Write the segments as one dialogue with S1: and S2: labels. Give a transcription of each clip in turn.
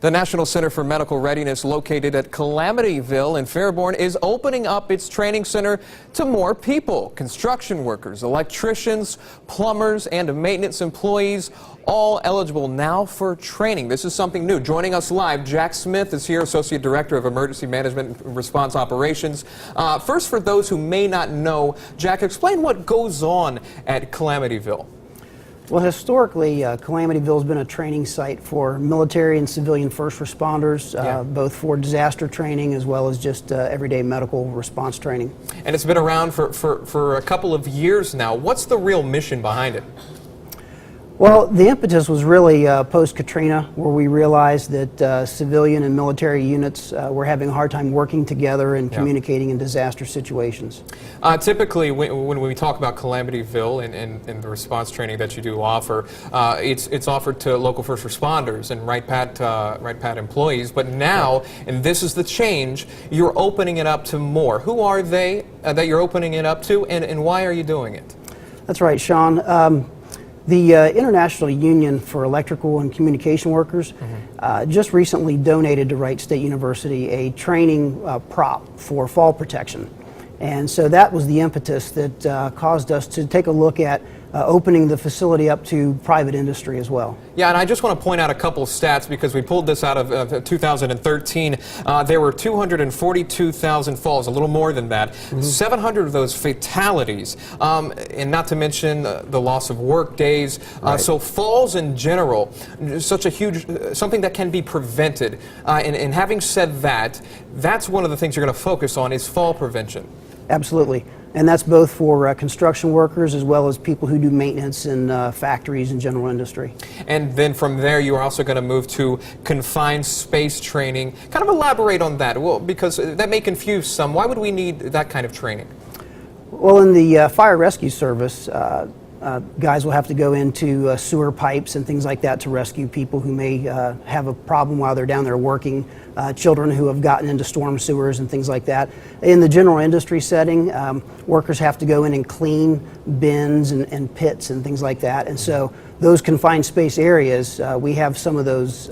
S1: The National Center for Medical Readiness, located at Calamityville in Fairborn, is opening up its training center to more people. Construction workers, electricians, plumbers, and maintenance employees, all eligible now for training. This is something new. Joining us live, Jack Smith is here, Associate Director of Emergency Management and Response Operations. First, for those who may not know, Jack, explain what goes on at Calamityville.
S2: Well, historically, Calamityville has been a training site for military and civilian first responders, both for disaster training as well as just everyday medical response training.
S1: And it's been around for a couple of years now. What's the real mission behind it?
S2: Well, the impetus was really post-Katrina, where we realized that civilian and military units were having a hard time working together and communicating in disaster situations.
S1: Typically, when we talk about Calamityville and the response training that you do offer, it's offered to local first responders and right pat employees. But now, and this is the change, you're opening it up to more. Who are they that you're opening it up to, and why are you doing it?
S2: That's right, Sean. The International Union for Electrical and Communication Workers just recently donated to Wright State University a training prop for fall protection. And so that was the impetus that caused us to take a look at opening the facility up to private industry as well.
S1: Yeah, and I just want to point out a couple of stats because we pulled this out of 2013. There were 242,000 falls, a little more than that. 700 of those fatalities, and not to mention the loss of work days. So falls in general, such a huge, something that can be prevented. And having said that, that's one of the things you're going to focus on is fall prevention.
S2: Absolutely. And that's both for construction workers as well as people who do maintenance in factories and general industry.
S1: And then from there, you are also going to move to confined space training. Kind of elaborate on that, well, because that may confuse some. Why would we need that kind of training?
S2: Well, in the fire rescue service, guys will have to go into sewer pipes and things like that to rescue people who may have a problem while they're down there working, children who have gotten into storm sewers and things like that. In the general industry setting, workers have to go in and clean bins and pits and things like that. And so those confined space areas, we have some of those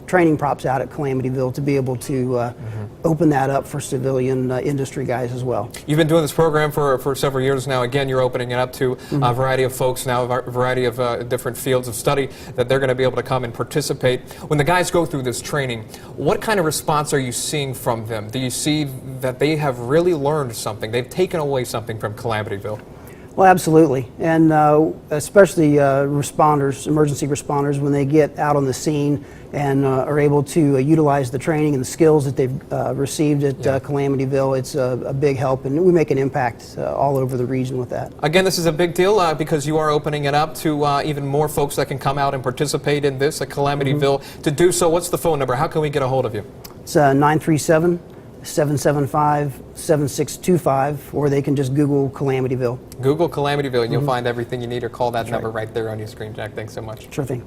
S2: training props out at Calamityville to be able to open that up for civilian industry guys as well. You've
S1: been doing this program for several years now. Again, you're opening it up to a variety of folks now, a variety of different fields of study that they're going to be able to come and participate. When the guys go through this training, what kind of response are you seeing from them? Do you see that they have really learned something? They've taken away something from Calamityville?
S2: Well, absolutely, and especially responders, emergency responders, when they get out on the scene and are able to utilize the training and the skills that they've received at Calamityville, it's a big help, and we make an impact all over the region with that. Again,
S1: this is a big deal because you are opening it up to even more folks that can come out and participate in this at Calamityville. To do so, what's the phone number? How can we get a hold of you?
S2: It's 937-775-7625, or they can just Google Calamityville.
S1: Google Calamityville, and you'll find everything you need, or call that number right there on your screen, Jack. Thanks so much.
S2: Sure thing.